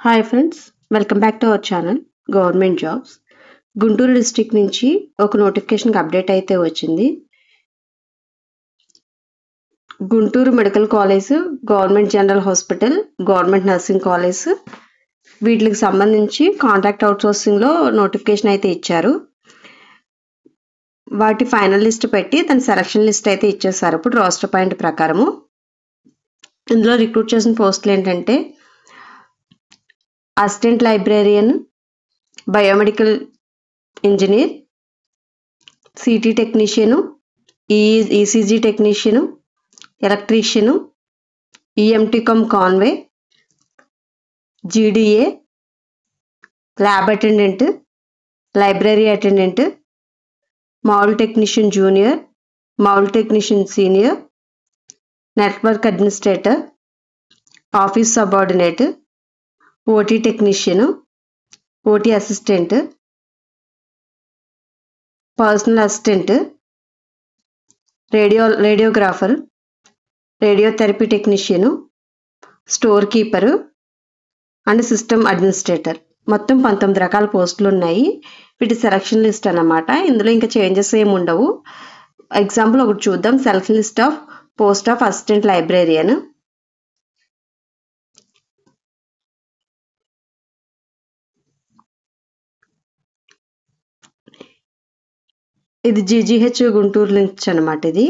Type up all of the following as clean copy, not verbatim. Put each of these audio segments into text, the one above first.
Hi friends, welcome back to our channel government jobs. Guntur district నుంచి ఒక నోటిఫికేషన్కి update అయితే వచ్చింది. Guntur medical college, government general hospital, government nursing college వీటికి సంబంధించి కాంట్రాక్ట్ అవుట్సోర్సింగ్లో నోటిఫికేషన్ అయితే ఇచ్చారు. వాటి ఫైనల్ లిస్ట్ పెట్టి దాని సెలక్షన్ లిస్ట్ అయితే ఇచ్చేసారు. ఇప్పుడు రోస్టర్ పాయింట్ ప్రకారము ఇందులో రిక్రూట్ చేసిన పోస్టులు ఏంటంటే assistant librarian, biomedical engineer, city technician, ECG technician, electrician, EMT come Conway, GDA, lab attendant, library attendant, mould technician junior, mould technician senior, network administrator, office subordinate, OT technician, OT assistant, personal assistant, radiographer, radiotherapy technician, store keeper and system administrator. మొత్తం 19 రకాల పోస్టులు ఉన్నాయి. వీటి selection list అన్నమాట. ఇందులో ఇంకా changes ఏమి ఉండవు. ఎగ్జాంపుల్ ఒకటి చూద్దాం. Selection list of post of assistant librarian. ఇది జీజీహెచ్ గుంటూరు నుంచి అనమాట. ఇది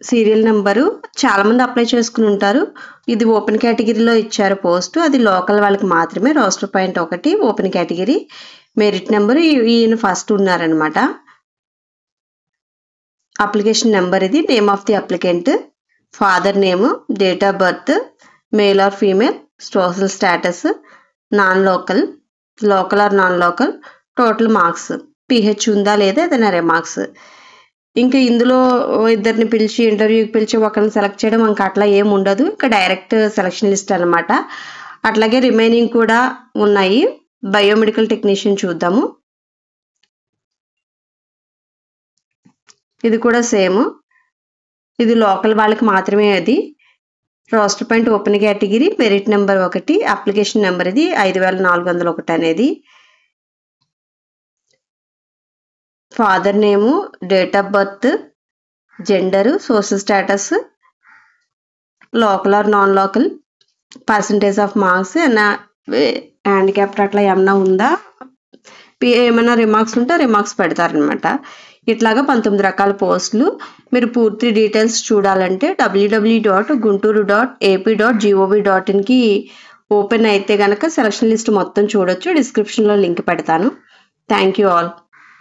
సీరియల్ నెంబరు. చాలా మంది అప్లై చేసుకుని ఉంటారు. ఇది ఓపెన్ కేటగిరీలో ఇచ్చారు పోస్ట్. అది లోకల్ వాళ్ళకి మాత్రమే. Roster point 1 open category. Merit number ఈయన ఫస్ట్ ఉన్నారనమాట. అప్లికేషన్ నెంబర్ ఇది. Name of the applicant, father name, date of birth, male or female, social status, non local, local are non local, total marks, pH ఉందా లేదా, ఏదైనా remarks. ఇంకా ఇందులో ఇద్దరిని పిలిచి ఇంటర్వ్యూకి పిలిచి ఒకరిని సెలెక్ట్ చేయడం ఇంకా అట్లా ఏమి ఉండదు. ఇంకా డైరెక్ట్ సెలక్షన్ లిస్ట్ అనమాట. అట్లాగే రిమైనింగ్ కూడా ఉన్నాయి. బయోమెడికల్ టెక్నీషియన్ చూద్దాము. ఇది కూడా సేమ్. ఇది లోకల్ వాళ్ళకి మాత్రమే. అది roster point open category. Merit number 1, application number ఇది 5401 అనేది. Father name, date of birth, gender, social status, local are non local, percentage of marks, ఏమైనా హ్యాండిక్యాప్ట్ అట్లా ఏమన్నా ఉందా, ఏమైనా రిమార్క్స్ ఉంటే రిమార్క్స్ పెడతారనమాట. ఇట్లాగా 19 రకాల పోస్టులు. మీరు పూర్తి డీటెయిల్స్ చూడాలంటే www.guntur.ap.gov.in ఓపెన్ అయితే కనుక సెలక్షన్ లిస్ట్ మొత్తం చూడొచ్చు. డిస్క్రిప్షన్లో లింక్ పెడతాను. Thank you all.